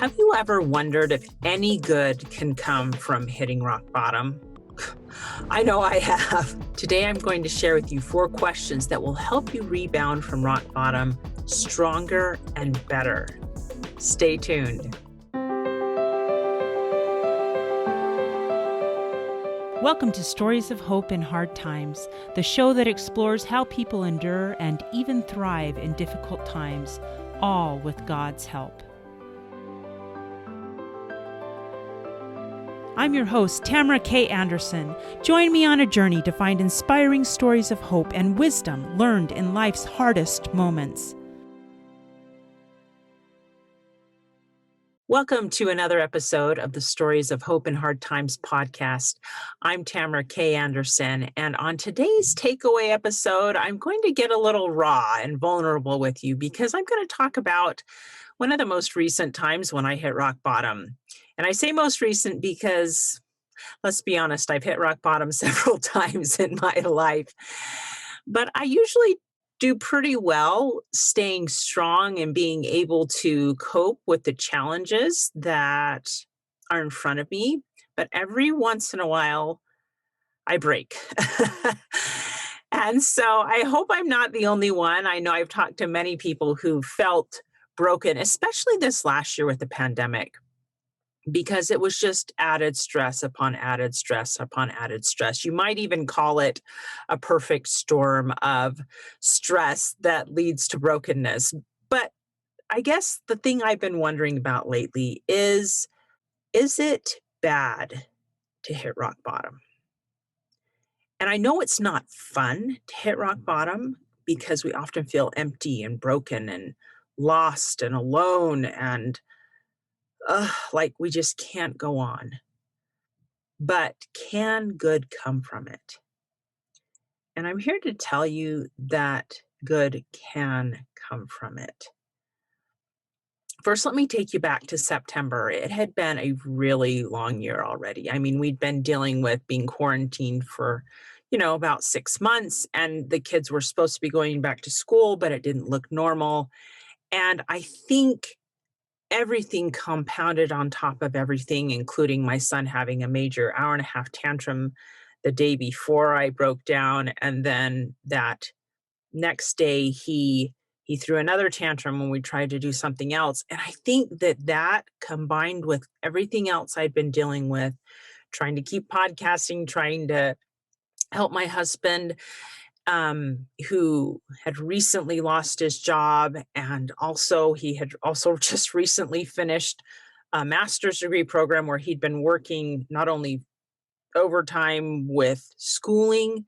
Have you ever wondered if any good can come from hitting rock bottom? I know I have. Today I'm going to share with you 4 questions that will help you rebound from rock bottom stronger and better. Stay tuned. Welcome to Stories of Hope in Hard Times, the show that explores how people endure and even thrive in difficult times, all with God's help. I'm your host, Tamara K. Anderson. Join me on a journey to find inspiring stories of hope and wisdom learned in life's hardest moments. Welcome to another episode of the Stories of Hope in Hard Times podcast. I'm Tamara K. Anderson, and on today's takeaway episode, I'm going to get a little raw and vulnerable with you because I'm going to talk about one of the most recent times when I hit rock bottom. And I say most recent because, let's be honest, I've hit rock bottom several times in my life. But I usually do pretty well staying strong and being able to cope with the challenges that are in front of me. But every once in a while, I break. And so I hope I'm not the only one. I know I've talked to many people who felt broken, especially this last year with the pandemic, because it was just added stress upon added stress upon added stress. You might even call it a perfect storm of stress that leads to brokenness. But I guess the thing I've been wondering about lately is it bad to hit rock bottom? And I know it's not fun to hit rock bottom because we often feel empty and broken and lost and alone and like we just can't go on. But can good come from it? And I'm here to tell you that good can come from it. First, let me take you back to September. It had been a really long year already. I mean, we'd been dealing with being quarantined for, about 6 months, and the kids were supposed to be going back to school, but it didn't look normal. And I think everything compounded on top of everything, including my son having a major hour-and-a-half tantrum the day before I broke down. And then that next day, he threw another tantrum when we tried to do something else. And I think that combined with everything else I'd been dealing with, trying to keep podcasting, trying to help my husband, who had recently lost his job. And also he had also just recently finished a master's degree program where he'd been working not only overtime with schooling,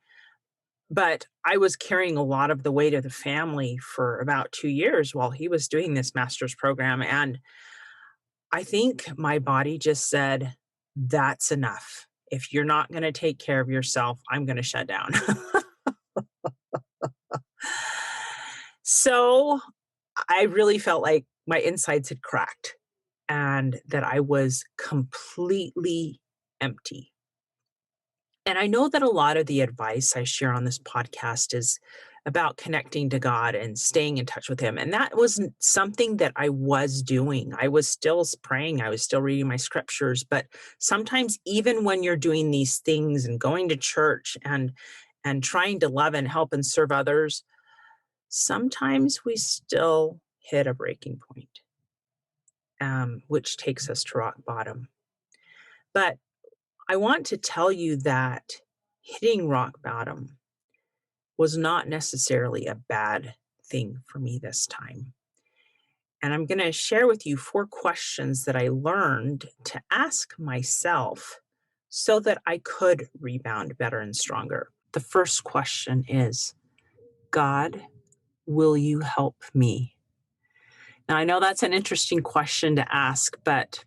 but I was carrying a lot of the weight of the family for about 2 years while he was doing this master's program. And I think my body just said, that's enough. If you're not going to take care of yourself, I'm going to shut down. So I really felt like my insides had cracked and that I was completely empty. And I know that a lot of the advice I share on this podcast is about connecting to God and staying in touch with Him. And that wasn't something that I was doing. I was still praying. I was still reading my scriptures. But sometimes even when you're doing these things and going to church and trying to love and help and serve others, sometimes we still hit a breaking point, which takes us to rock bottom. But I want to tell you that hitting rock bottom was not necessarily a bad thing for me this time. And I'm going to share with you 4 questions that I learned to ask myself so that I could rebound better and stronger. The first question is, God, will you help me? Now, I know that's an interesting question to ask, but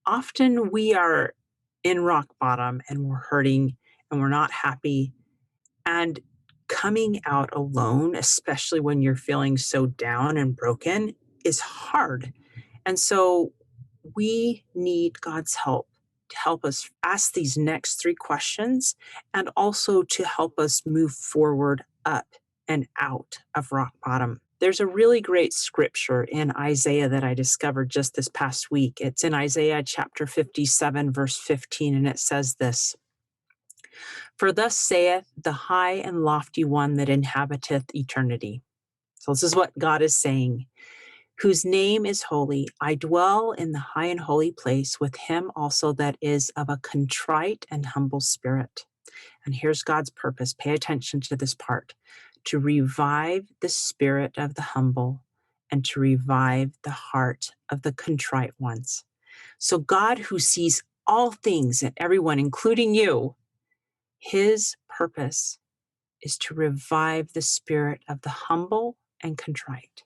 often we are in rock bottom and we're hurting and we're not happy. And coming out alone, especially when you're feeling so down and broken, is hard. And so we need God's help to help us ask these next 3 questions and also to help us move forward up and out of rock bottom. There's a really great scripture in Isaiah that I discovered just this past week. It's in Isaiah chapter 57, verse 15, and it says this: "For thus saith the high and lofty one that inhabiteth eternity." So this is what God is saying: "Whose name is holy. I dwell in the high and holy place with him also that is of a contrite and humble spirit." And here's God's purpose. Pay attention to this part: to revive the spirit of the humble and to revive the heart of the contrite ones. So God, who sees all things and everyone, including you, his purpose is to revive the spirit of the humble and contrite.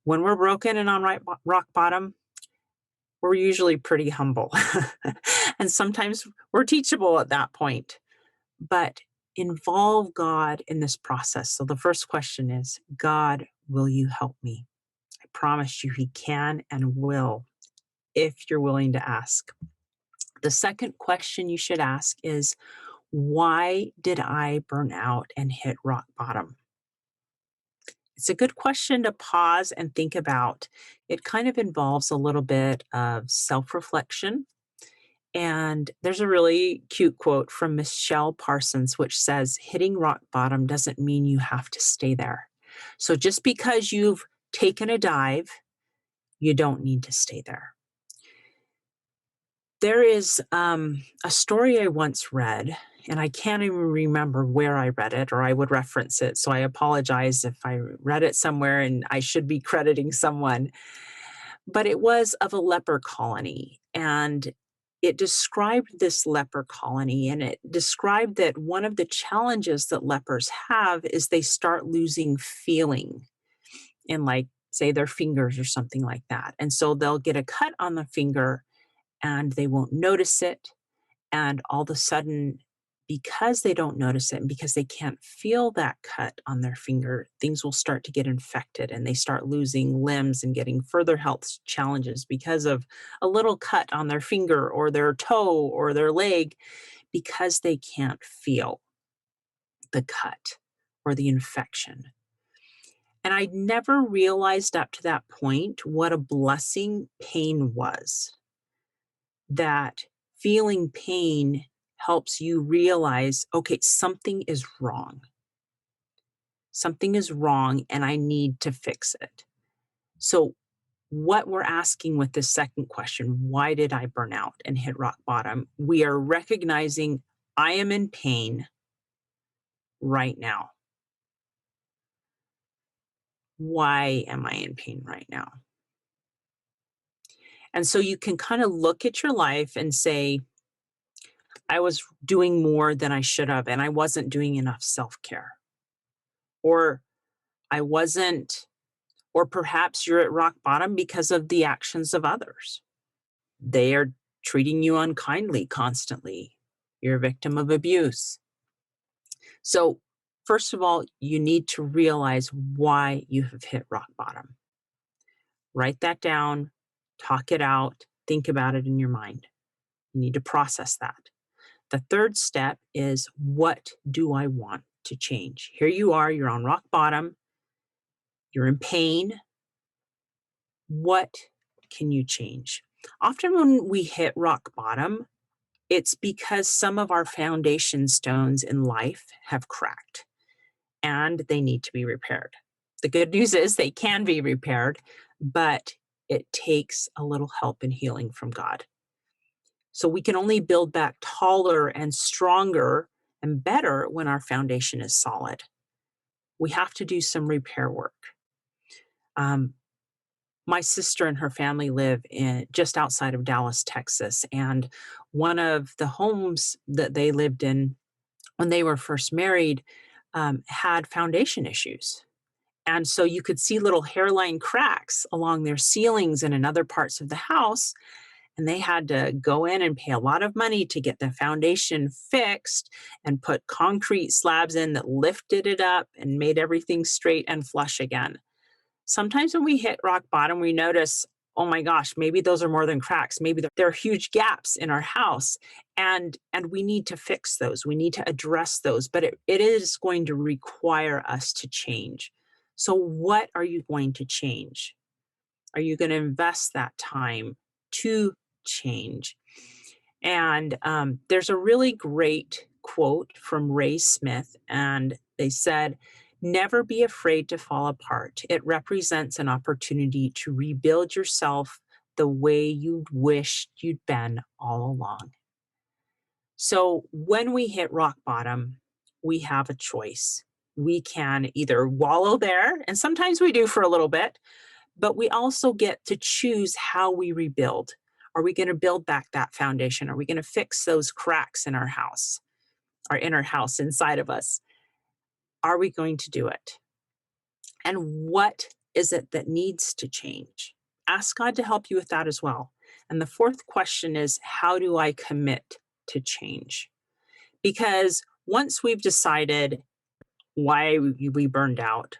When we're broken and on rock bottom, we're usually pretty humble. And sometimes we're teachable at that point. But involve God in this process. So the first question is, God, will you help me? I promise you he can and will, if you're willing to ask. The second question you should ask is, why did I burn out and hit rock bottom? It's a good question to pause and think about. It kind of involves a little bit of self-reflection. And there's a really cute quote from Michelle Parsons, which says, "Hitting rock bottom doesn't mean you have to stay there. So just because you've taken a dive, you don't need to stay there." There is a story I once read, and I can't even remember where I read it, or I would reference it. So I apologize if I read it somewhere and I should be crediting someone. But it was of a leper colony, and it described this leper colony, and it described that one of the challenges that lepers have is they start losing feeling in, like, say, their fingers or something like that. And so they'll get a cut on the finger and they won't notice it. And all of a sudden, because they don't notice it and because they can't feel that cut on their finger, things will start to get infected and they start losing limbs and getting further health challenges because of a little cut on their finger or their toe or their leg, because they can't feel the cut or the infection. And I never realized up to that point what a blessing pain was. That feeling pain helps you realize, okay, something is wrong. Something is wrong and I need to fix it. So what we're asking with this second question, why did I burn out and hit rock bottom? We are recognizing I am in pain right now. Why am I in pain right now? And so you can kind of look at your life and say, I was doing more than I should have, and I wasn't doing enough self-care. Or I wasn't, or perhaps you're at rock bottom because of the actions of others. They are treating you unkindly constantly. You're a victim of abuse. So, first of all, you need to realize why you have hit rock bottom. Write that down, talk it out, think about it in your mind. You need to process that. The third step is, what do I want to change? Here you are, you're on rock bottom, you're in pain. What can you change? Often when we hit rock bottom, it's because some of our foundation stones in life have cracked and they need to be repaired. The good news is they can be repaired, but it takes a little help and healing from God. So we can only build back taller and stronger and better when our foundation is solid. We have to do some repair work. My sister and her family live in just outside of Dallas, Texas, and one of the homes that they lived in when they were first married had foundation issues. And so you could see little hairline cracks along their ceilings and in other parts of the house. And they had to go in and pay a lot of money to get the foundation fixed and put concrete slabs in that lifted it up and made everything straight and flush again. Sometimes when we hit rock bottom, we notice, oh my gosh, maybe those are more than cracks. Maybe there are huge gaps in our house, and we need to fix those. We need to address those, but it is going to require us to change. So what are you going to change? Are you going to invest that time to change? And there's a really great quote from Ray Smith, and they said, "Never be afraid to fall apart. It represents an opportunity to rebuild yourself the way you wished you'd been all along." So when we hit rock bottom, we have a choice. We can either wallow there, and sometimes we do for a little bit, but we also get to choose how we rebuild. Are we going to build back that foundation? Are we going to fix those cracks in our house, our inner house inside of us? Are we going to do it? And what is it that needs to change? Ask God to help you with that as well. And the fourth question is, how do I commit to change? Because once we've decided why we burned out,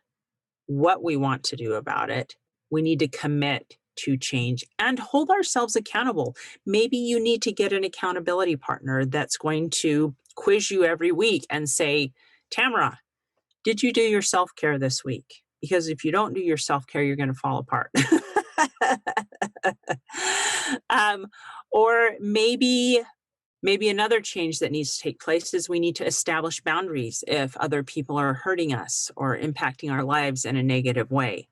what we want to do about it, we need to commit to change and hold ourselves accountable. Maybe you need to get an accountability partner that's going to quiz you every week and say, "Tamara, did you do your self-care this week? Because if you don't do your self-care, you're going to fall apart." um, or maybe another change that needs to take place is we need to establish boundaries if other people are hurting us or impacting our lives in a negative way.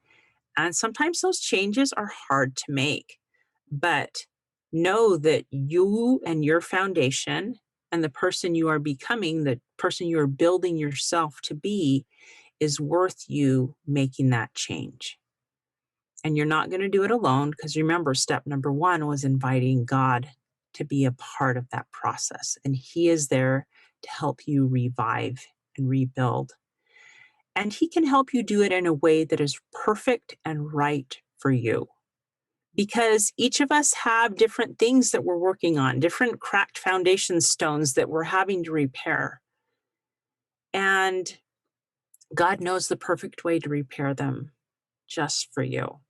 And sometimes those changes are hard to make, but know that you and your foundation and the person you are becoming, the person you are building yourself to be, is worth you making that change. And you're not going to do it alone, because remember, step number one was inviting God to be a part of that process. And He is there to help you revive and rebuild. And He can help you do it in a way that is perfect and right for you. Because each of us have different things that we're working on, different cracked foundation stones that we're having to repair. And God knows the perfect way to repair them just for you.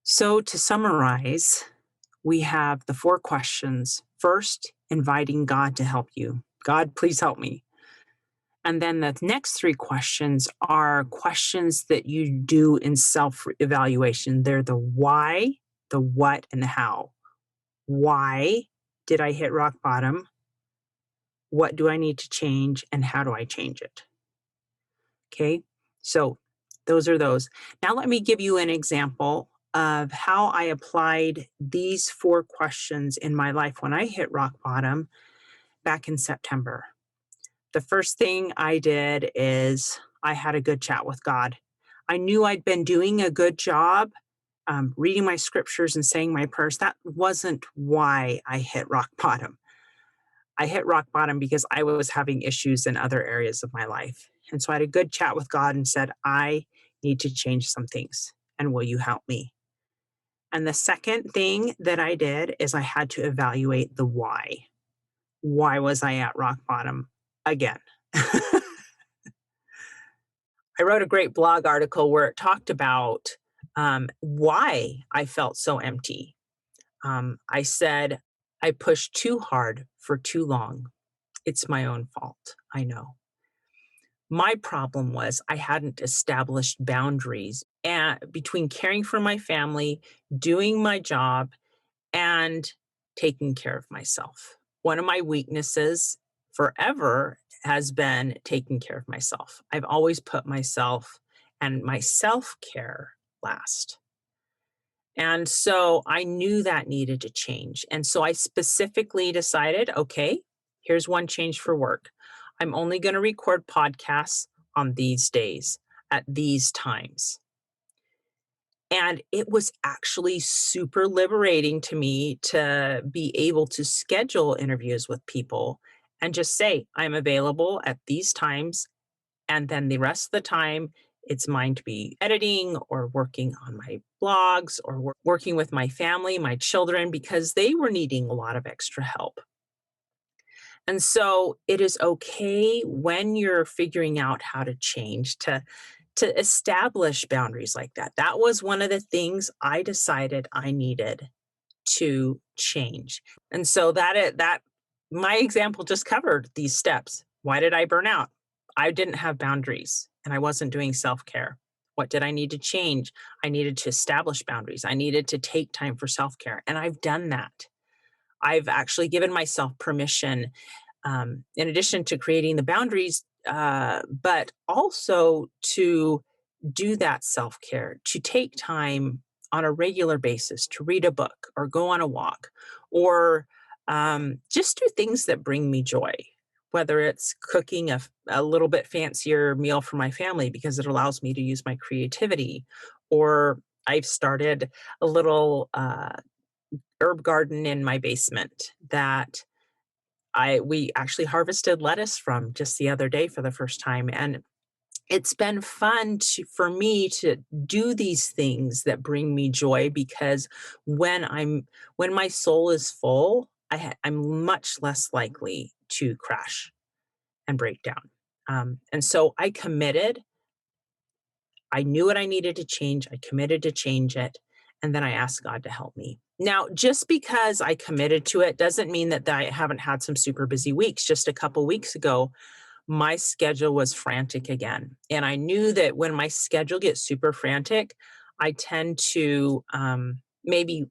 So, to summarize, we have the 4 questions. First, inviting God to help you. God, please help me. And then the next 3 questions are questions that you do in self evaluation. They're the why, the what, and the how. Why did I hit rock bottom? What do I need to change? And how do I change it? Okay, so those are those. Now, let me give you an example of how I applied these 4 questions in my life when I hit rock bottom back in September. The first thing I did is I had a good chat with God. I knew I'd been doing a good job reading my scriptures and saying my prayers. That wasn't why I hit rock bottom. I hit rock bottom because I was having issues in other areas of my life. And so I had a good chat with God and said, "I need to change some things. And will you help me?" And the second thing that I did is I had to evaluate the why. Why was I at rock bottom again? I wrote a great blog article where it talked about why I felt so empty. I said, I pushed too hard for too long. It's my own fault. I know. My problem was I hadn't established boundaries between caring for my family, doing my job, and taking care of myself. One of my weaknesses forever has been taking care of myself. I've always put myself and my self care last. And so I knew that needed to change. And so I specifically decided, okay, here's one change for work. I'm only going to record podcasts on these days at these times. And it was actually super liberating to me to be able to schedule interviews with people and just say, I'm available at these times. And then the rest of the time, it's mine to be editing or working on my blogs or working with my family, my children, because they were needing a lot of extra help. And so it is okay when you're figuring out how to change to establish boundaries like that. That was one of the things I decided I needed to change. And so that my example just covered these steps. Why did I burn out? I didn't have boundaries. and I wasn't doing self care. What did I need to change? I needed to establish boundaries. I needed to take time for self care. And I've done that. I've actually given myself permission, in addition to creating the boundaries, but also to do that self care, to take time on a regular basis to read a book or go on a walk or just do things that bring me joy, whether it's cooking a little bit fancier meal for my family because it allows me to use my creativity, or I've started a little herb garden in my basement that we actually harvested lettuce from just the other day for the first time, and it's been fun for me to do these things that bring me joy because when my soul is full, I'm much less likely to crash and break down. And so I committed. I knew what I needed to change. I committed to change it. And then I asked God to help me. Now, just because I committed to it doesn't mean that I haven't had some super busy weeks. Just a couple weeks ago, my schedule was frantic again. And I knew that when my schedule gets super frantic, I tend to maybe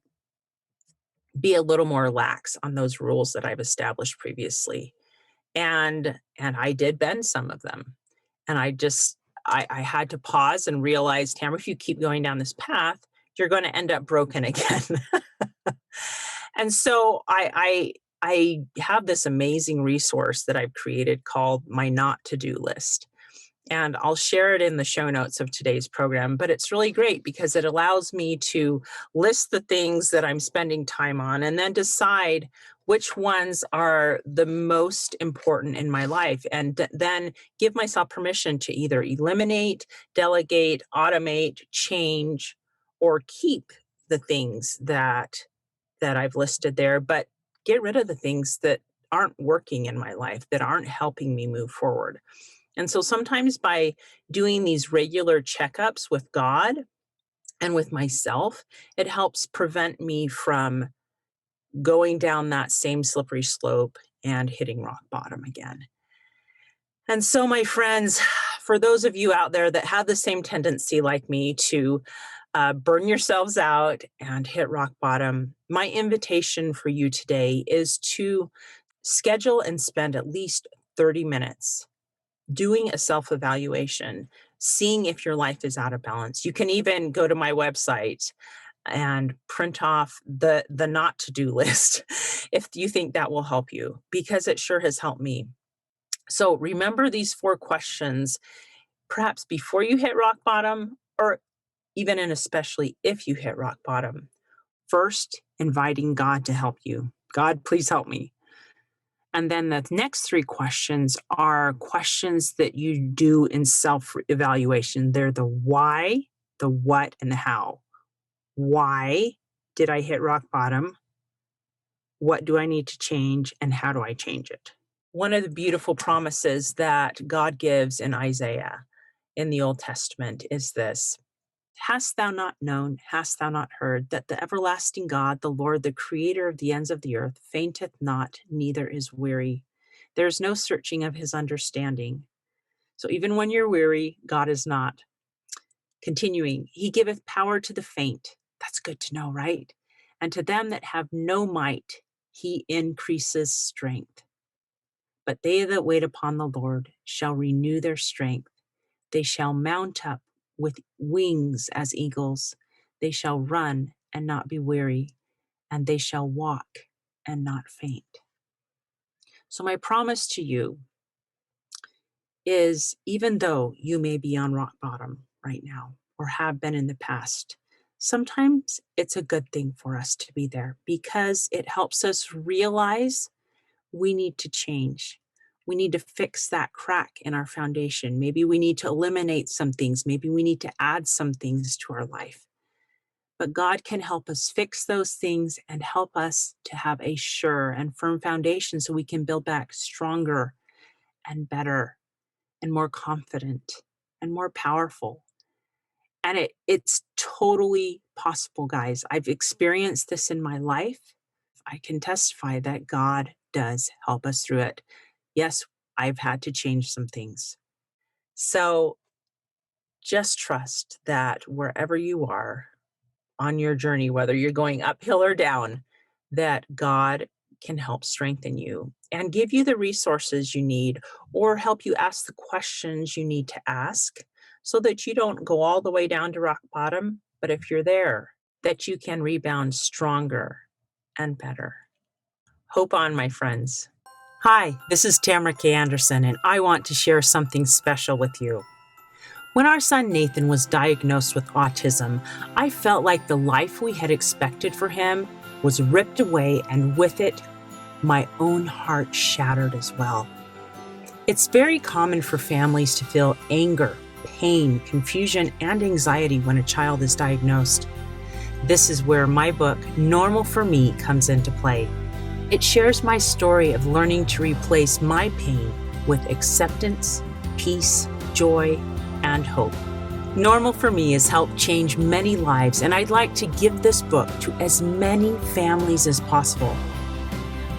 be a little more lax on those rules that I've established previously. And I did bend some of them. And I had to pause and realize, Tamara, if you keep going down this path, you're going to end up broken again. And so I have this amazing resource that I've created called my not to do list. And I'll share it in the show notes of today's program. But it's really great because it allows me to list the things that I'm spending time on and then decide which ones are the most important in my life. And then give myself permission to either eliminate, delegate, automate, change, or keep the things that I've listed there, but get rid of the things that aren't working in my life, that aren't helping me move forward. And so sometimes by doing these regular checkups with God and with myself, it helps prevent me from going down that same slippery slope and hitting rock bottom again. And so, my friends, for those of you out there that have the same tendency like me to burn yourselves out and hit rock bottom, my invitation for you today is to schedule and spend at least 30 minutes doing a self-evaluation, seeing if your life is out of balance. You can even go to my website and print off the not to-do list if you think that will help you, because it sure has helped me. So remember these 4 questions, perhaps before you hit rock bottom, or even and especially if you hit rock bottom. First, inviting God to help you. God, please help me. And then the next 3 questions are questions that you do in self-evaluation. They're the why, the what, and the how. Why did I hit rock bottom? What do I need to change? And how do I change it? One of the beautiful promises that God gives in Isaiah in the Old Testament is this: Hast thou not known, hast thou not heard, that the everlasting God, the Lord, the creator of the ends of the earth, fainteth not, neither is weary. There is no searching of his understanding. So even when you're weary, God is not. Continuing, he giveth power to the faint. That's good to know, right? And to them that have no might, he increases strength. But they that wait upon the Lord shall renew their strength. They shall mount up with wings as eagles. They shall run and not be weary, and they shall walk and not faint. So my promise to you is, even though you may be on rock bottom right now or have been in the past, sometimes it's a good thing for us to be there because it helps us realize we need to change. We need to fix that crack in our foundation. Maybe we need to eliminate some things. Maybe we need to add some things to our life. But God can help us fix those things and help us to have a sure and firm foundation so we can build back stronger and better and more confident and more powerful. And it's totally possible, guys. I've experienced this in my life. I can testify that God does help us through it. Yes, I've had to change some things. So just trust that wherever you are on your journey, whether you're going uphill or down, that God can help strengthen you and give you the resources you need or help you ask the questions you need to ask so that you don't go all the way down to rock bottom. But if you're there, that you can rebound stronger and better. Hope on, my friends. Hi, this is Tamara K. Anderson, and I want to share something special with you. When our son Nathan was diagnosed with autism, I felt like the life we had expected for him was ripped away, and with it, my own heart shattered as well. It's very common for families to feel anger, pain, confusion, and anxiety when a child is diagnosed. This is where my book, Normal for Me, comes into play. It shares my story of learning to replace my pain with acceptance, peace, joy, and hope. Normal for Me has helped change many lives, and I'd like to give this book to as many families as possible.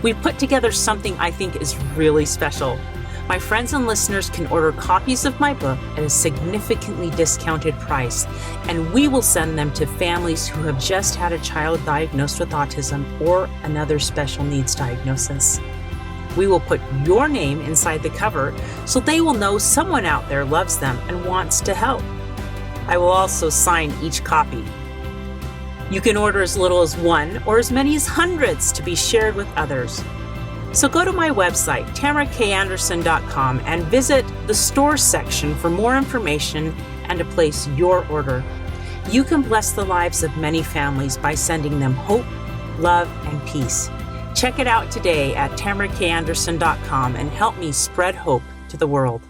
We've put together something I think is really special. My friends and listeners can order copies of my book at a significantly discounted price, and we will send them to families who have just had a child diagnosed with autism or another special needs diagnosis. We will put your name inside the cover so they will know someone out there loves them and wants to help. I will also sign each copy. You can order as little as one or as many as hundreds to be shared with others. So go to my website, tamarakanderson.com, and visit the store section for more information and to place your order. You can bless the lives of many families by sending them hope, love, and peace. Check it out today at tamarakanderson.com and help me spread hope to the world.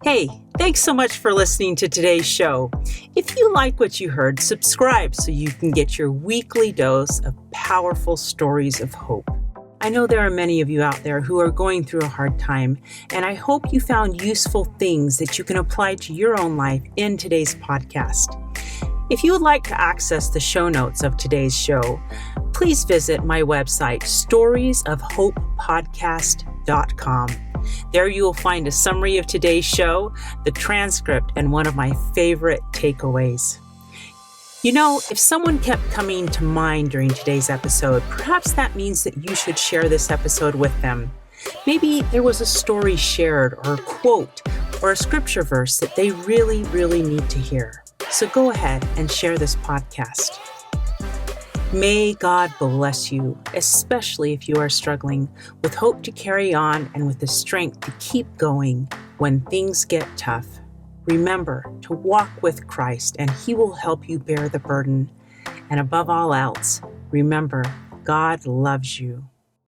Hey, thanks so much for listening to today's show. If you like what you heard, subscribe so you can get your weekly dose of powerful stories of hope. I know there are many of you out there who are going through a hard time, and I hope you found useful things that you can apply to your own life in today's podcast. If you would like to access the show notes of today's show, please visit my website, storiesofhopepodcast.com. There you will find a summary of today's show, the transcript, and one of my favorite takeaways. You know, if someone kept coming to mind during today's episode, perhaps that means that you should share this episode with them. Maybe there was a story shared or a quote or a scripture verse that they really, really need to hear. So go ahead and share this podcast. May God bless you, especially if you are struggling, with hope to carry on and with the strength to keep going when things get tough. Remember to walk with Christ, and He will help you bear the burden. And above all else, remember, God loves you.